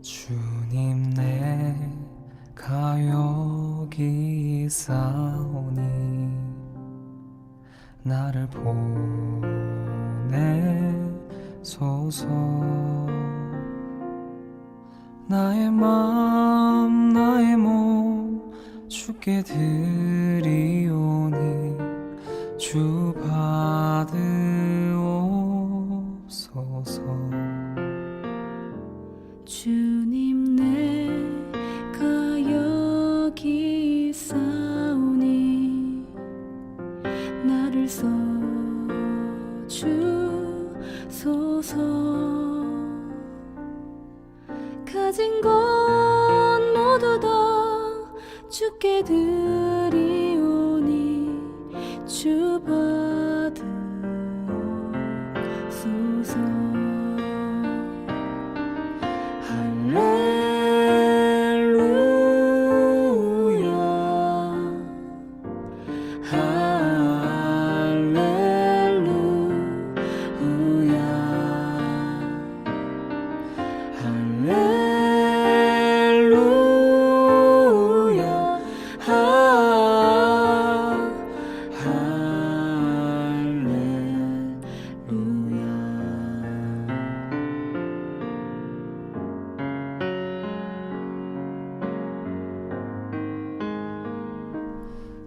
주님 내가 여기 있사오니 나를 보내소서. 나의 마음 나의 몸 주께 드리오니 주 받으옵소서. 주님 내가 여기 있사오니 나를 써주소서. 가진 것 모두 다 주께 드리오니 주 받으소서.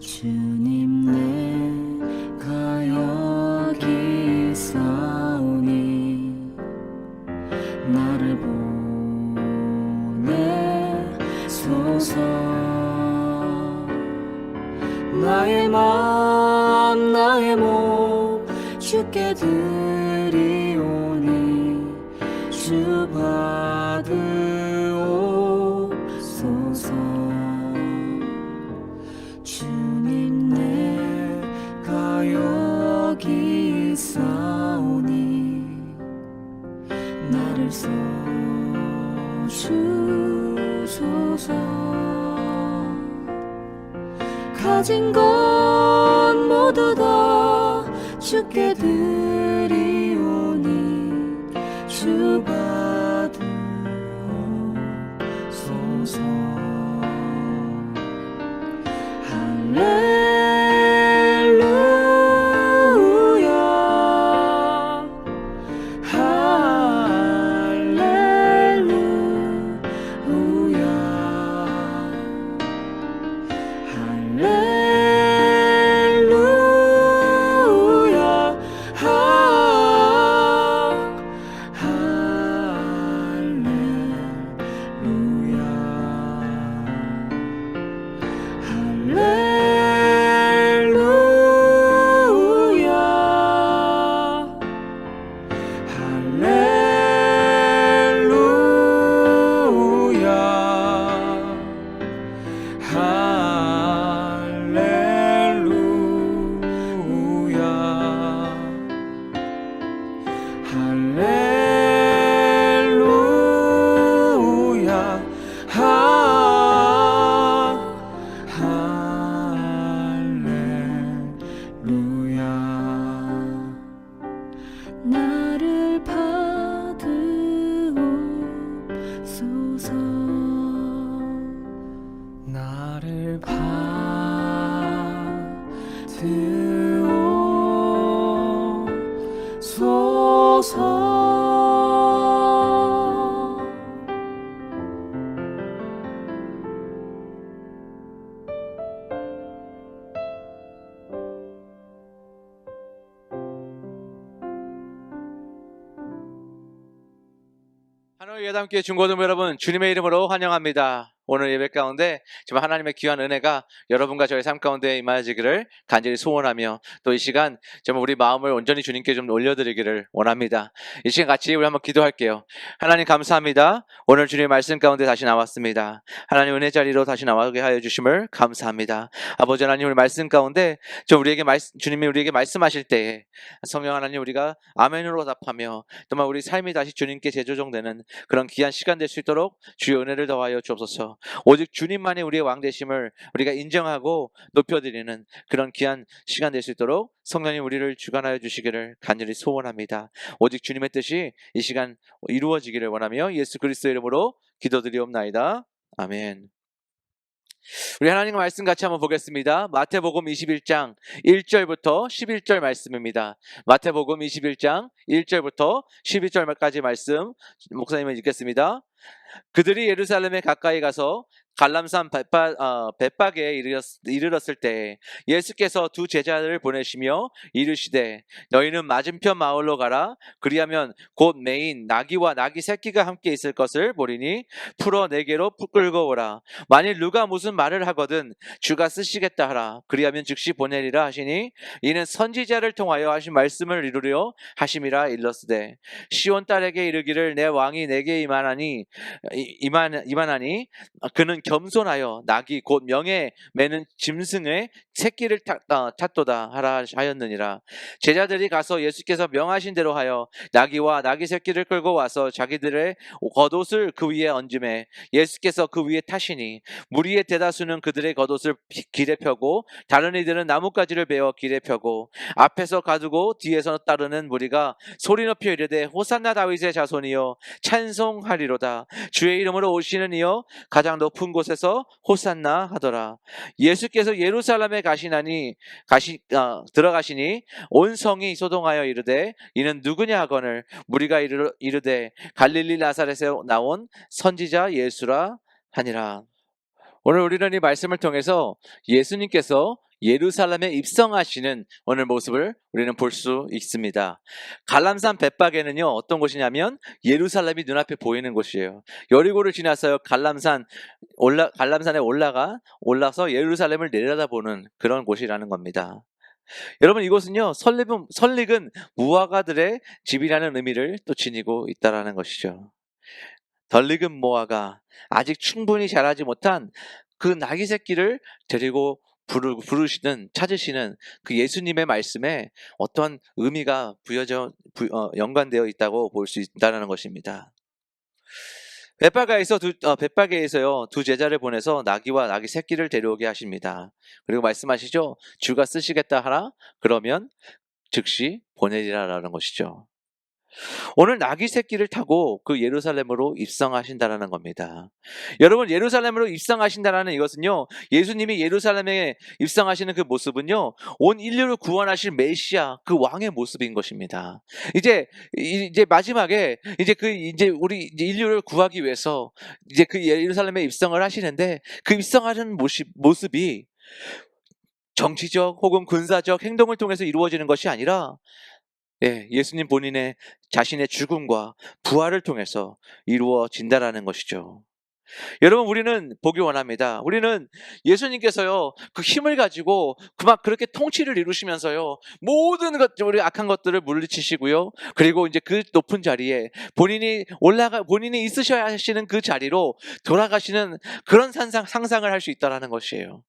주님 내가 여기 있사오니 나를 보내소서. 나의 마음 나의 몸 주께 드리오니 주 받으옵소서. 주님 내가 여기 있사오니 나를 써주소서. 가진 것 모두 다 주께 드리오니 주 받으옵소서. 나를 받으옵소서. 나를 받으옵소서. 하노이 예담교회 중고등 여러분, 주님의 이름으로 환영합니다. 오늘 예배 가운데 정말 하나님의 귀한 은혜가 여러분과 저의 삶 가운데 임하시기를 간절히 소원하며, 또 이 시간 정말 우리 마음을 온전히 주님께 좀 올려드리기를 원합니다. 이 시간 같이 우리 한번 기도할게요. 하나님 감사합니다. 오늘 주님의 말씀 가운데 다시 나왔습니다. 하나님 은혜 자리로 다시 나오게 하여 주심을 감사합니다. 아버지 하나님, 우리 말씀 가운데 주님이 우리에게 말씀하실 때에 성령 하나님, 우리가 아멘으로 답하며 정말 우리 삶이 다시 주님께 재조정되는 그런 귀한 시간 될 수 있도록 주의 은혜를 더하여 주옵소서. 오직 주님만이 우리의 왕 되심을 우리가 인정하고 높여드리는 그런 귀한 시간 될 수 있도록 성령님 우리를 주관하여 주시기를 간절히 소원합니다. 오직 주님의 뜻이 이 시간 이루어지기를 원하며 예수 그리스도의 이름으로 기도드리옵나이다. 아멘. 우리 하나님 말씀 같이 한번 보겠습니다. 마태복음 21장 1절부터 11절 말씀입니다. 마태복음 21장 1절부터 11절까지 말씀 목사님을 읽겠습니다. 그들이 예루살렘에 가까이 가서 갈람산 벳박에 이르렀을 때 예수께서 두 제자들을 보내시며 이르시되 너희는 맞은편 마을로 가라. 그리하면 곧 매인 나귀와 나귀 새끼가 함께 있을 것을 보리니 풀어 내게로 끌고 오라. 만일 누가 무슨 말을 하거든 주가 쓰시겠다 하라. 그리하면 즉시 보내리라 하시니 이는 선지자를 통하여 하신 말씀을 이루려 하심이라 일렀으되 시온 딸에게 이르기를 내 왕이 내게 임하나니 그는 겸손하여 나귀 곧 명에 매는 짐승의 새끼를 탔도다 하라 하였느니라. 제자들이 가서 예수께서 명하신 대로 하여 나귀와 나귀 새끼를 끌고 와서 자기들의 겉옷을 그 위에 얹음에 예수께서 그 위에 타시니 무리의 대다수는 그들의 겉옷을 길에 펴고 다른 이들은 나뭇가지를 베어 길에 펴고 앞에서 가두고 뒤에서 따르는 무리가 소리 높여 이르되 호산나 다윗의 자손이여 찬송하리로다. 주의 이름으로 오시는 이여 가장 높은 곳에서 호산나 하더라. 예수께서 예루살렘에 들어가시니 온 성이 소동하여 이르되 이는 누구냐 하거늘 무리가 이르되 갈릴리 나사렛에서 나온 선지자 예수라 하니라. 오늘 우리는 이 말씀을 통해서 예수님께서 예루살렘에 입성하시는 오늘 모습을 우리는 볼 수 있습니다. 갈람산 벳박에는요 어떤 곳이냐면 예루살렘이 눈앞에 보이는 곳이에요. 여리고를 지나서 갈람산에 올라서 예루살렘을 내려다보는 그런 곳이라는 겁니다. 여러분 이곳은요 설릭은 무화과들의 집이라는 의미를 또 지니고 있다라는 것이죠. 덜 익은 무화과, 아직 충분히 자라지 못한 그 나귀 새끼를 데리고 찾으시는 그 예수님의 말씀에 어떤 의미가 연관되어 있다고 볼 수 있다는 것입니다. 벳박에서요 두 제자를 보내서 나귀와 나귀 새끼를 데려오게 하십니다. 그리고 말씀하시죠. 주가 쓰시겠다 하라. 그러면 즉시 보내리라라는 것이죠. 오늘 나귀 새끼를 타고 그 예루살렘으로 입성하신다라는 겁니다. 여러분 예루살렘으로 입성하신다라는 이것은요 예수님이 예루살렘에 입성하시는 그 모습은요 온 인류를 구원하실 메시아 그 왕의 모습인 것입니다. 이제 마지막에 우리 인류를 구하기 위해서 이제 그 예루살렘에 입성을 하시는데 그 입성하는 모습이 정치적 혹은 군사적 행동을 통해서 이루어지는 것이 아니라 예수님 본인의 자신의 죽음과 부활을 통해서 이루어진다라는 것이죠. 여러분 우리는 보기 원합니다. 우리는 예수님께서요 그 힘을 가지고 그렇게 통치를 이루시면서요 모든 우리 악한 것들을 물리치시고요 그리고 이제 그 높은 자리에 본인이 있으셔야 하시는 그 자리로 돌아가시는 그런 상상을 할 수 있다라는 것이에요.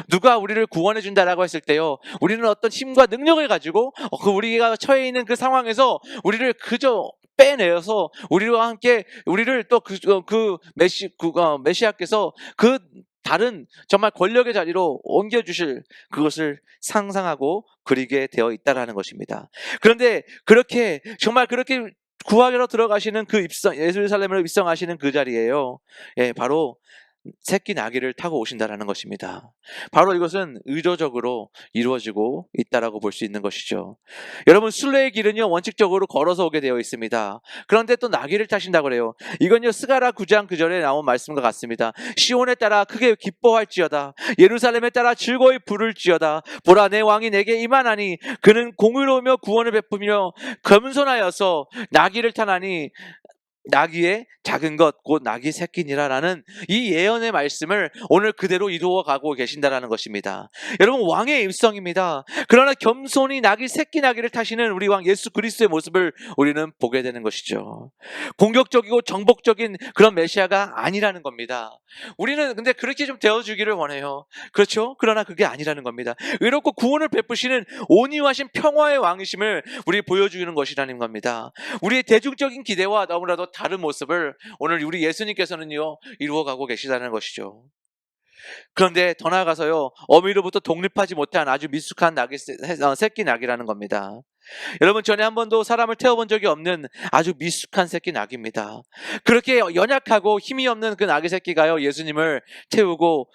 누가 우리를 구원해 준다라고 했을 때요 우리는 어떤 힘과 능력을 가지고 우리가 처해 있는 그 상황에서 우리를 그저 빼내어서 우리와 함께 우리를 또 메시아께서 그 다른 정말 권력의 자리로 옮겨주실 그것을 상상하고 그리게 되어 있다라는 것입니다. 그런데 그렇게 구하러 들어가시는 예루살렘으로 입성하시는 그 자리에요. 바로 새끼 나귀를 타고 오신다라는 것입니다. 바로 이것은 의도적으로 이루어지고 있다라고 볼 수 있는 것이죠. 여러분 순례의 길은요 원칙적으로 걸어서 오게 되어 있습니다. 그런데 또 나귀를 타신다고 그래요. 이건요 스가랴 9장 9절에 나온 말씀과 같습니다. 시온에 따라 크게 기뻐할지어다. 예루살렘에 따라 즐거이 부를지어다. 보라 내 왕이 내게 임하나니 그는 공의로우며 구원을 베푸며 겸손하여서 나귀를 타나니 나귀의 작은 것 곧 나귀 새끼니라라는 이 예언의 말씀을 오늘 그대로 이루어가고 계신다라는 것입니다. 여러분 왕의 입성입니다. 그러나 겸손히 새끼 나귀를 타시는 우리 왕 예수 그리스도의 모습을 우리는 보게 되는 것이죠. 공격적이고 정복적인 그런 메시아가 아니라는 겁니다. 우리는 근데 그렇게 좀 되어주기를 원해요. 그렇죠? 그러나 그게 아니라는 겁니다. 의롭고 구원을 베푸시는 온유하신 평화의 왕이심을 우리 보여주는 것이라는 겁니다. 우리의 대중적인 기대와 너무나도 다른 모습을 오늘 우리 예수님께서는요 이루어가고 계시다는 것이죠. 그런데 더 나아가서요 어미로부터 독립하지 못한 아주 미숙한 새끼 낙이라는 겁니다. 여러분 전에 한 번도 사람을 태워본 적이 없는 아주 미숙한 새끼 낙입니다. 그렇게 연약하고 힘이 없는 그 낙의 새끼가요 예수님을 태우고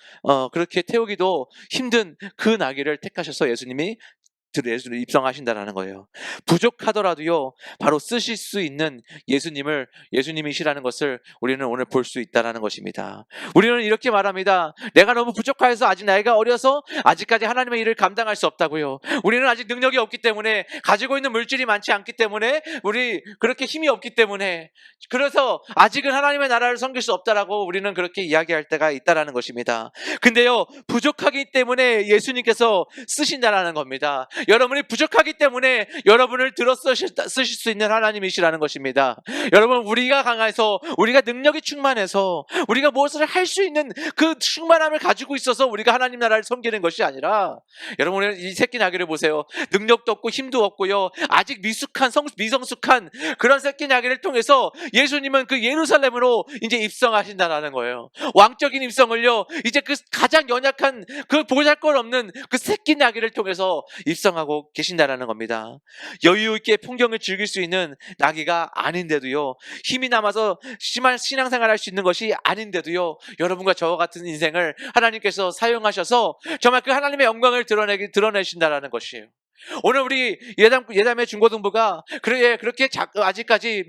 그렇게 태우기도 힘든 그 나귀를 택하셔서 예수님이 입성하신다라는 거예요. 부족하더라도요 바로 쓰실 수 있는 예수님이시라는 것을 우리는 오늘 볼 수 있다라는 것입니다. 우리는 이렇게 말합니다. 내가 너무 부족해서 아직 나이가 어려서 아직까지 하나님의 일을 감당할 수 없다고요. 우리는 아직 능력이 없기 때문에 가지고 있는 물질이 많지 않기 때문에 우리 그렇게 힘이 없기 때문에 그래서 아직은 하나님의 나라를 섬길 수 없다라고 우리는 그렇게 이야기할 때가 있다라는 것입니다. 근데요 부족하기 때문에 예수님께서 쓰신다라는 겁니다. 여러분이 부족하기 때문에 여러분을 들어 쓰실 수 있는 하나님이시라는 것입니다. 여러분 우리가 강해서 우리가 능력이 충만해서 우리가 무엇을 할 수 있는 그 충만함을 가지고 있어서 우리가 하나님 나라를 섬기는 것이 아니라 여러분 이 새끼 나귀를 보세요. 능력도 없고 힘도 없고요. 아직 미성숙한 그런 새끼 나귀를 통해서 예수님은 그 예루살렘으로 이제 입성하신다라는 거예요. 왕적인 입성을요 이제 그 가장 연약한 그 보잘것없는 그 새끼 나귀를 통해서 입성하고 계신다라는 겁니다. 여유 있게 풍경을 즐길 수 있는 나귀가 아닌데도요 힘이 남아서 심한 신앙생활을 할 수 있는 것이 아닌데도요 여러분과 저와 같은 인생을 하나님께서 사용하셔서 정말 그 하나님의 영광을 드러내신다라는 것이에요. 오늘 우리 예담의 중고등부가 그렇게 아직까지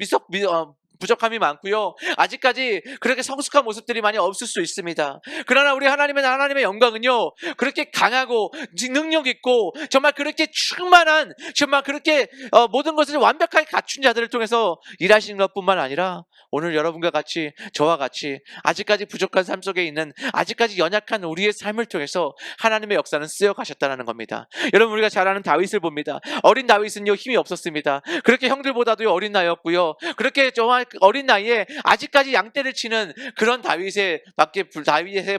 부족함이 많고요. 아직까지 그렇게 성숙한 모습들이 많이 없을 수 있습니다. 그러나 우리 하나님의 영광은요. 그렇게 강하고 능력 있고 정말 그렇게 충만한 정말 그렇게 모든 것을 완벽하게 갖춘 자들을 통해서 일하시는 것뿐만 아니라 오늘 여러분과 같이 저와 같이 아직까지 부족한 삶 속에 있는 아직까지 연약한 우리의 삶을 통해서 하나님의 역사는 쓰여 가셨다는 겁니다. 여러분 우리가 잘 아는 다윗을 봅니다. 어린 다윗은요 힘이 없었습니다. 그렇게 형들보다도 어린 나이였고요. 그렇게 정말 어린 나이에 아직까지 양떼를 치는 그런 다윗에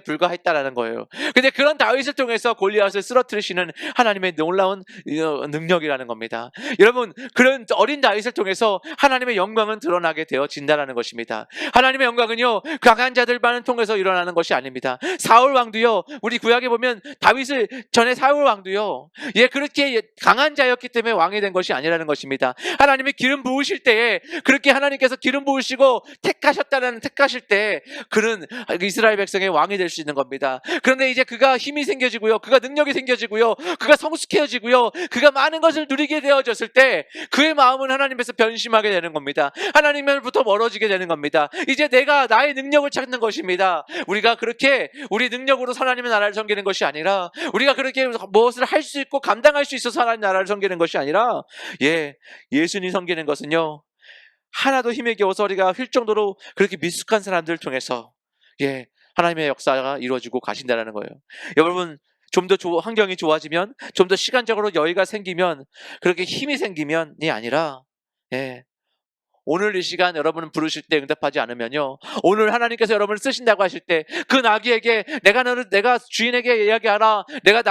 불과했다라는 거예요. 근데 그런 다윗을 통해서 골리앗을 쓰러뜨리시는 하나님의 놀라운 능력이라는 겁니다. 여러분 그런 어린 다윗을 통해서 하나님의 영광은 드러나게 되어진다라는 것입니다. 하나님의 영광은요 강한 자들만을 통해서 일어나는 것이 아닙니다. 사울 왕도요 우리 구약에 보면 다윗을 전에 사울 왕도요 그렇게 강한 자였기 때문에 왕이 된 것이 아니라는 것입니다. 하나님이 기름 부으실 때에 그렇게 하나님께서 기름 부으시고 택하실 때 그는 이스라엘 백성의 왕이 될 수 있는 겁니다. 그런데 이제 그가 힘이 생겨지고요 그가 능력이 생겨지고요 그가 성숙해지고요 그가 많은 것을 누리게 되어졌을 때 그의 마음은 하나님에서 변심하게 되는 겁니다. 하나님으로부터 멀어지게 되는 겁니다. 이제 내가 나의 능력을 찾는 것입니다. 우리가 그렇게 우리 능력으로 하나님의 나라를 섬기는 것이 아니라 우리가 그렇게 무엇을 할 수 있고 감당할 수 있어서 하나님 나라를 섬기는 것이 아니라 예수님 섬기는 것은요 하나도 힘에 겨워서 우리가 휠 정도로 그렇게 미숙한 사람들을 통해서 하나님의 역사가 이루어지고 가신다는 거예요. 여러분 좀 더 환경이 좋아지면 좀 더 시간적으로 여유가 생기면 그렇게 힘이 생기면이 아니라 오늘 이 시간 여러분은 부르실 때 응답하지 않으면요 오늘 하나님께서 여러분을 쓰신다고 하실 때 그 나귀에게 내가 주인에게 이야기하라 내가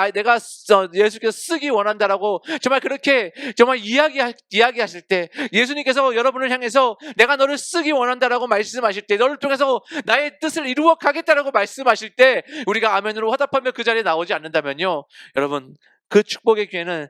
예수께서 쓰기 원한다라고 정말 그렇게 정말 이야기하실 때 예수님께서 여러분을 향해서 내가 너를 쓰기 원한다라고 말씀하실 때 너를 통해서 나의 뜻을 이루어 가겠다라고 말씀하실 때 우리가 아멘으로 화답하며 그 자리에 나오지 않는다면요 여러분 그 축복의 기회는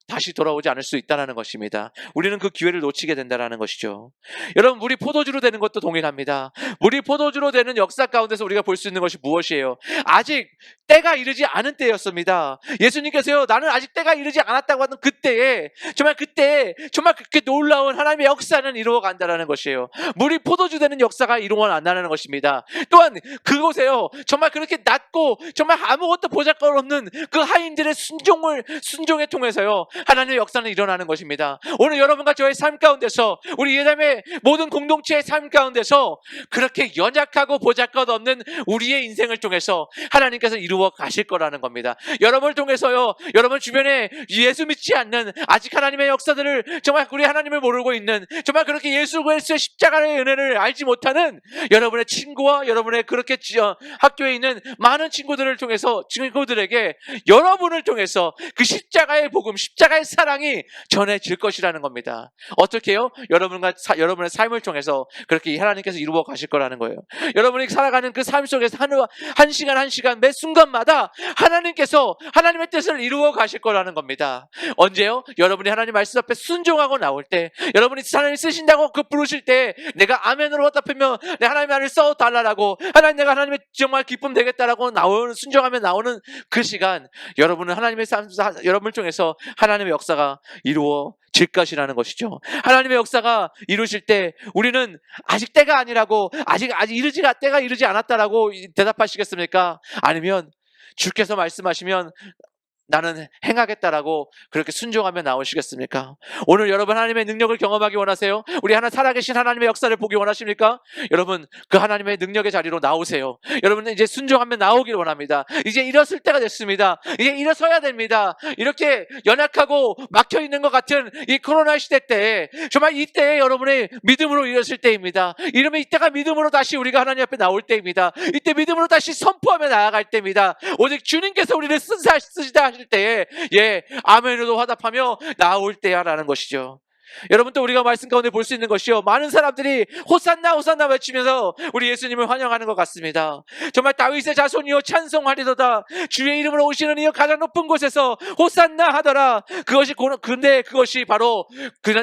다시 돌아오지 않을 수 있다는 것입니다. 우리는 그 기회를 놓치게 된다는 것이죠. 여러분 물이 포도주로 되는 것도 동일합니다. 물이 포도주로 되는 역사 가운데서 우리가 볼 수 있는 것이 무엇이에요? 아직 때가 이르지 않은 때였습니다. 예수님께서요 나는 아직 때가 이르지 않았다고 하는 그때에 정말 그렇게 놀라운 하나님의 역사는 이루어간다는 것이에요. 물이 포도주 되는 역사가 이루어간다는 것입니다. 또한 그곳에요 정말 그렇게 낮고 정말 아무것도 보잘것없는 그 하인들의 순종에 통해서요 하나님의 역사는 일어나는 것입니다. 오늘 여러분과 저의 삶 가운데서 우리 예담의 모든 공동체의 삶 가운데서 그렇게 연약하고 보잘것없는 우리의 인생을 통해서 하나님께서 이루어 가실 거라는 겁니다. 여러분을 통해서요 여러분 주변에 예수 믿지 않는 아직 하나님의 역사들을 정말 우리 하나님을 모르고 있는 정말 그렇게 예수 그리스도의 십자가의 은혜를 알지 못하는 여러분의 친구와 여러분의 그렇게 학교에 있는 많은 친구들에게 여러분을 통해서 그 십자가의 복음 십자가의 십자가의 사랑이 전해질 것이라는 겁니다. 어떻게 해요? 여러분의 삶을 통해서 그렇게 하나님께서 이루어 가실 거라는 거예요. 여러분이 살아가는 그 삶 속에서 한 시간 한 시간 매 순간마다 하나님께서 하나님의 뜻을 이루어 가실 거라는 겁니다. 언제요? 여러분이 하나님 말씀 앞에 순종하고 나올 때, 여러분이 하나님 쓰신다고 그 부르실 때 내가 아멘으로 화답하며 내 하나님 나를 써달라고, 하나님 내가 하나님의 정말 기쁨 되겠다라고 순종하며 나오는 그 시간, 여러분은 하나님의 삶, 여러분을 통해서 하나님의 역사가 이루어질 것이라는 것이죠. 하나님의 역사가 이루실 때 우리는 아직 때가 아니라고, 아직 때가 이르지 않았다라고 대답하시겠습니까? 아니면 주께서 말씀하시면 나는 행하겠다라고 그렇게 순종하며 나오시겠습니까? 오늘 여러분 하나님의 능력을 경험하기 원하세요? 우리 살아계신 하나님의 역사를 보기 원하십니까? 여러분 그 하나님의 능력의 자리로 나오세요. 여러분은 이제 순종하며 나오길 원합니다. 이제 일어설 때가 됐습니다. 이제 일어서야 됩니다. 이렇게 연약하고 막혀있는 것 같은 이 코로나 시대 때, 정말 이때에 여러분의 믿음으로 일어설 때입니다. 이러면 이때가 믿음으로 다시 우리가 하나님 앞에 나올 때입니다. 이때 믿음으로 다시 선포하며 나아갈 때입니다. 오직 주님께서 우리를 쓰시다 하실 때에 아멘으로 화답하며 나올 때야라는 것이죠. 여러분 또 우리가 말씀 가운데 볼 수 있는 것이요, 많은 사람들이 호산나 호산나 외치면서 우리 예수님을 환영하는 것 같습니다. 정말 다윗의 자손이여 찬송하리로다. 주의 이름으로 오시는 이여 가장 높은 곳에서 호산나 하더라. 근데 그것이 바로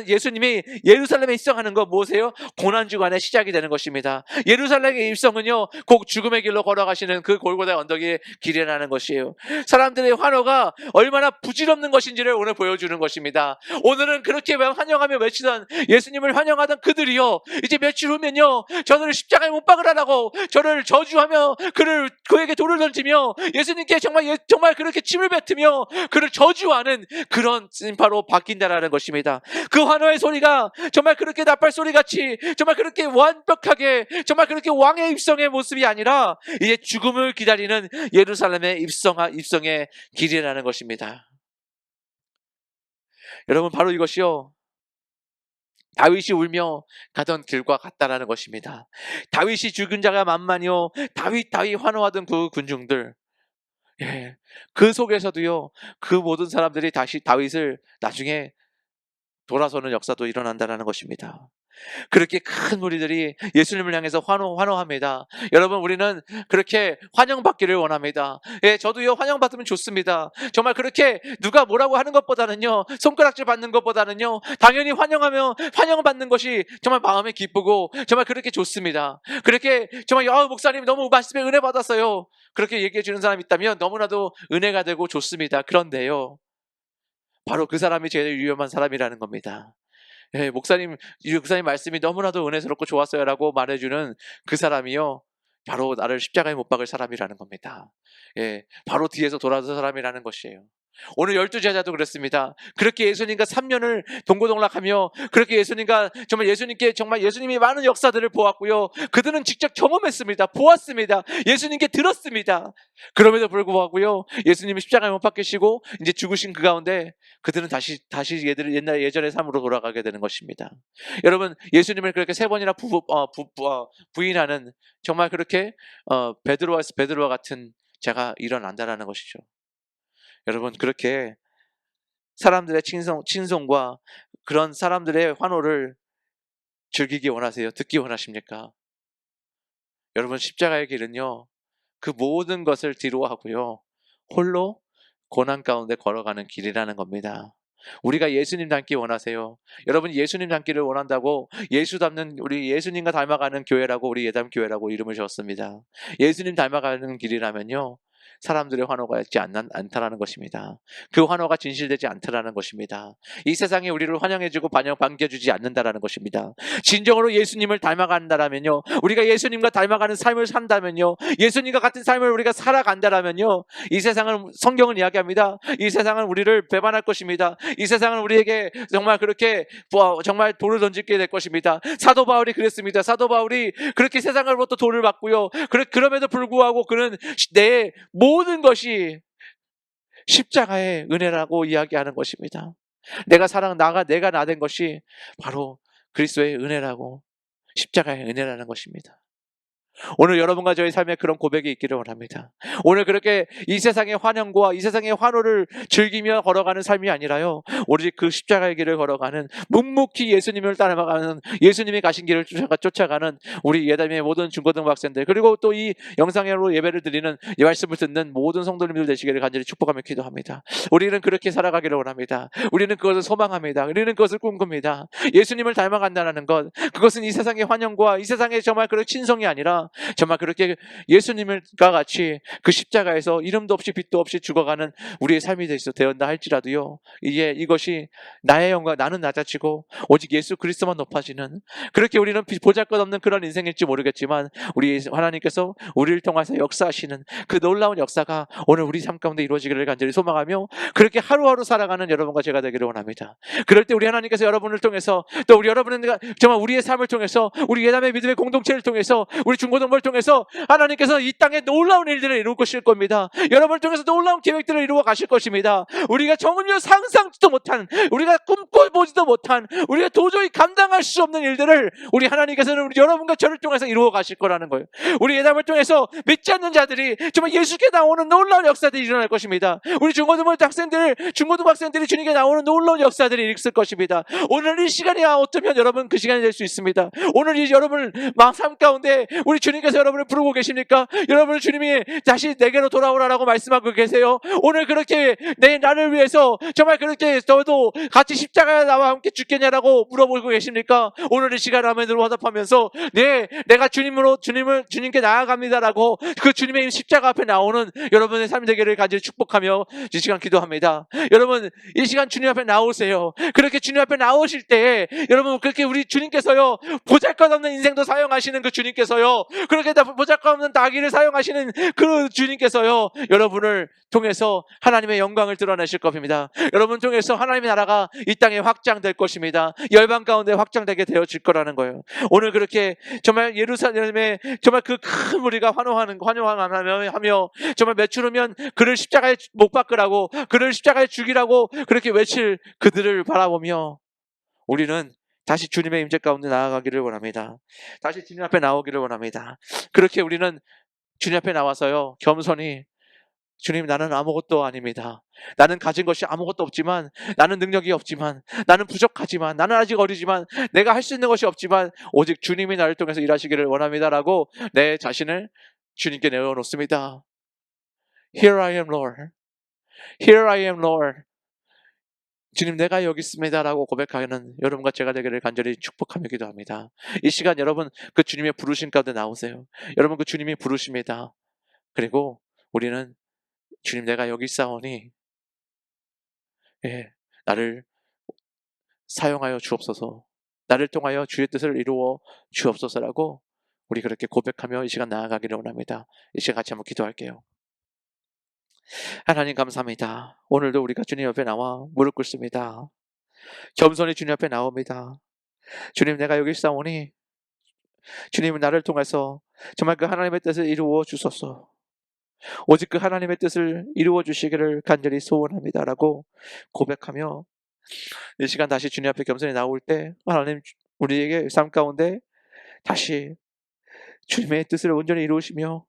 예수님이 예루살렘에 입성하는 거 무엇이에요? 고난주간의 시작이 되는 것입니다. 예루살렘의 입성은요, 곧 죽음의 길로 걸어가시는 그 골고다 언덕의 길이라는 것이에요. 사람들의 환호가 얼마나 부질없는 것인지를 오늘 보여주는 것입니다. 오늘은 그렇게 환영하며 외치던, 예수님을 환영하던 그들이요, 이제 며칠 후면요, 저를 십자가에 못 박으라고 저를 저주하며 그에게 돌을 던지며 예수님께 정말 그렇게 침을 뱉으며 그를 저주하는 그런 바로 바뀐다라는 것입니다. 그 환호의 소리가 정말 그렇게 나팔 소리같이, 정말 그렇게 완벽하게, 정말 그렇게 왕의 입성의 모습이 아니라 이제 죽음을 기다리는 예루살렘의 입성의 길이라는 것입니다. 여러분 바로 이것이요, 다윗이 울며 가던 길과 같다라는 것입니다. 다윗이 죽은 자가 만만이요, 다윗 환호하던 그 군중들, 그 속에서도요, 그 모든 사람들이 다시 다윗을 나중에 돌아서는 역사도 일어난다는 것입니다. 그렇게 큰 무리들이 예수님을 향해서 환호합니다. 여러분 우리는 그렇게 환영받기를 원합니다. 저도요, 환영받으면 좋습니다. 정말 그렇게 누가 뭐라고 하는 것보다는요, 손가락질 받는 것보다는요, 당연히 환영받는 것이 정말 마음에 기쁘고 정말 그렇게 좋습니다. 그렇게 정말 목사님 너무 말씀에 은혜 받았어요, 그렇게 얘기해 주는 사람이 있다면 너무나도 은혜가 되고 좋습니다. 그런데요, 바로 그 사람이 제일 위험한 사람이라는 겁니다. 목사님 말씀이 너무나도 은혜스럽고 좋았어요 라고 말해주는 그 사람이요, 바로 나를 십자가에 못 박을 사람이라는 겁니다. 바로 뒤에서 돌아선 사람이라는 것이에요. 오늘 12제자도 그랬습니다. 그렇게 예수님과 3년을 동고동락하며 그렇게 예수님께 정말 예수님이 많은 역사들을 보았고요, 그들은 직접 경험했습니다. 보았습니다. 예수님께 들었습니다. 그럼에도 불구하고요, 예수님이 십자가에 못 박히시고 이제 죽으신 그 가운데 그들은 다시 예전의 삶으로 돌아가게 되는 것입니다. 여러분 예수님을 그렇게 3번이나 부인하는 정말 그렇게 베드로와 같은 자가 일어난다라는 것이죠. 여러분 그렇게 사람들의 친송과 그런 사람들의 환호를 즐기기 원하세요? 듣기 원하십니까? 여러분 십자가의 길은요, 그 모든 것을 뒤로하고요, 홀로 고난 가운데 걸어가는 길이라는 겁니다. 우리가 예수님 닮기 원하세요? 여러분 예수님 닮기를 원한다고 우리 예수님과 닮아가는 교회라고, 우리 예담교회라고 이름을 지었습니다. 예수님 닮아가는 길이라면요, 사람들의 환호가 있지 않다라는 것입니다. 그 환호가 진실되지 않다라는 것입니다. 이 세상이 우리를 환영해주고 반겨주지 않는다라는 것입니다. 진정으로 예수님을 닮아간다라면요, 우리가 예수님과 닮아가는 삶을 산다면요, 예수님과 같은 삶을 우리가 살아간다라면요, 이 세상은, 성경은 이야기합니다, 이 세상은 우리를 배반할 것입니다. 이 세상은 우리에게 정말 그렇게 정말 돌을 던지게 될 것입니다. 사도 바울이 그랬습니다. 사도 바울이 그렇게 세상으로부터 돌을 받고요, 그럼에도 불구하고 그는 내 모든 것이 십자가의 은혜라고 이야기하는 것입니다. 내가 나 된 것이 바로 그리스도의 은혜라고, 십자가의 은혜라는 것입니다. 오늘 여러분과 저의 삶에 그런 고백이 있기를 원합니다. 오늘 그렇게 이 세상의 환영과 이 세상의 환호를 즐기며 걸어가는 삶이 아니라요, 오직 그 십자가의 길을 걸어가는, 묵묵히 예수님을 따라가는, 예수님이 가신 길을 쫓아가는 우리 예담의 모든 중고등부 학생들, 그리고 또 이 영상으로 예배를 드리는, 이 말씀을 듣는 모든 성도님들 되시기를 간절히 축복하며 기도합니다. 우리는 그렇게 살아가기를 원합니다. 우리는 그것을 소망합니다. 우리는 그것을 꿈꿉니다. 예수님을 닮아간다는 것, 그것은 이 세상의 환영과 이 세상의 정말 그런 친성이 아니라 정말 그렇게 예수님과 같이 그 십자가에서 이름도 없이 빛도 없이 죽어가는 우리의 삶이 되었다 할지라도요, 이것이 나의 영광, 나는 낮아지고 오직 예수 그리스도만 높아지는, 그렇게 우리는 보잘것없는 그런 인생일지 모르겠지만 우리 하나님께서 우리를 통해서 역사하시는 그 놀라운 역사가 오늘 우리 삶 가운데 이루어지기를 간절히 소망하며, 그렇게 하루하루 살아가는 여러분과 제가 되기를 원합니다. 그럴 때 우리 하나님께서 여러분을 통해서, 또 우리 여러분은 정말 우리의 삶을 통해서, 우리 예담의 믿음의 공동체를 통해서, 우리 중고등부를 통해서 하나님께서 이 땅에 놀라운 일들을 이루어 가실 겁니다. 여러분을 통해서 놀라운 계획들을 이루어 가실 것입니다. 우리가 전혀 상상도 못한, 우리가 꿈꿔보지도 못한, 우리가 도저히 감당할 수 없는 일들을 우리 하나님께서는 우리 여러분과 저를 통해서 이루어 가실 거라는 거예요. 우리 예담을 통해서 믿지 않는 자들이 정말 예수께 나오는 놀라운 역사들이 일어날 것입니다. 우리 중고등부 학생들이 주님께 나오는 놀라운 역사들이 있을 것입니다. 오늘 이 시간이 어쩌면 여러분 그 시간이 될 수 있습니다. 오늘 이 여러분 삶 가운데 우리 주님께서 여러분을 부르고 계십니까? 여러분 주님이 다시 내게로 돌아오라라고 말씀하고 계세요. 오늘 그렇게 나를 위해서 정말 그렇게 저도 같이 십자가에 나와 함께 죽겠냐라고 물어보고 계십니까? 오늘 이 시간 아멘으로 화답하면서 내가 주님께 나아갑니다라고 그 주님의 십자가 앞에 나오는 여러분의 삶이 되기를 간절히 축복하며 이 시간 기도합니다. 여러분 이 시간 주님 앞에 나오세요. 그렇게 주님 앞에 나오실 때 여러분, 그렇게 우리 주님께서요, 보잘것없는 인생도 사용하시는 그 주님께서요, 그렇게 보잘것없는 나귀를 사용하시는 그 주님께서요, 여러분을 통해서 하나님의 영광을 드러내실 겁니다. 여러분 통해서 하나님의 나라가 이 땅에 확장될 것입니다. 열방 가운데 확장되게 되어질 거라는 거예요. 오늘 그렇게 정말 예루살렘에 정말 그 큰 무리가 환호하며 정말 며칠 후면 그를 십자가에 못 박으라고, 그를 십자가에 죽이라고 그렇게 외칠 그들을 바라보며 우리는 다시 주님의 임재 가운데 나아가기를 원합니다. 다시 주님 앞에 나오기를 원합니다. 그렇게 우리는 주님 앞에 나와서요, 겸손히, 주님, 나는 아무것도 아닙니다. 나는 가진 것이 아무것도 없지만, 나는 능력이 없지만, 나는 부족하지만, 나는 아직 어리지만, 내가 할 수 있는 것이 없지만 오직 주님이 나를 통해서 일하시기를 원합니다라고 내 자신을 주님께 내어놓습니다. Here I am, Lord. Here I am, Lord. 주님, 내가 여기 있습니다라고 고백하는 여러분과 제가 되기를 간절히 축복하며 기도합니다. 이 시간 여러분 그 주님의 부르심 가운데 나오세요. 여러분 그 주님이 부르십니다. 그리고 우리는 주님, 내가 여기 있사오니 나를 사용하여 주옵소서, 나를 통하여 주의 뜻을 이루어 주옵소서라고 우리 그렇게 고백하며 이 시간 나아가기를 원합니다. 이 시간 같이 한번 기도할게요. 하나님 감사합니다. 오늘도 우리가 주님 옆에 나와 무릎 꿇습니다. 겸손히 주님 앞에 나옵니다. 주님, 내가 여기 있사오니 주님은 나를 통해서 정말 그 하나님의 뜻을 이루어 주소서, 오직 그 하나님의 뜻을 이루어 주시기를 간절히 소원합니다라고 고백하며 이 시간 다시 주님 앞에 겸손히 나올 때 하나님 우리에게 삶 가운데 다시 주님의 뜻을 온전히 이루시며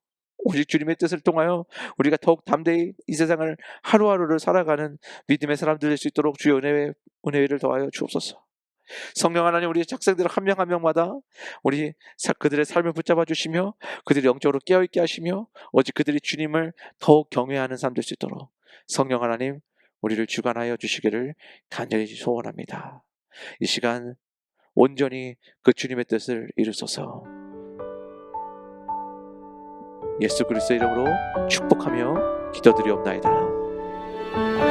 오직 주님의 뜻을 통하여 우리가 더욱 담대히 이 세상을 하루하루를 살아가는 믿음의 사람들 될 수 있도록 주의 은혜를 더하여 주옵소서. 성령 하나님, 우리 학생들 한 명 한 명마다 우리 그들의 삶을 붙잡아 주시며 그들이 영적으로 깨어있게 하시며 오직 그들이 주님을 더욱 경외하는 삶 될 수 있도록 성령 하나님 우리를 주관하여 주시기를 간절히 소원합니다. 이 시간 온전히 그 주님의 뜻을 이루소서. 예수 그리스도의 이름으로 축복하며 기도드리옵나이다. 아멘.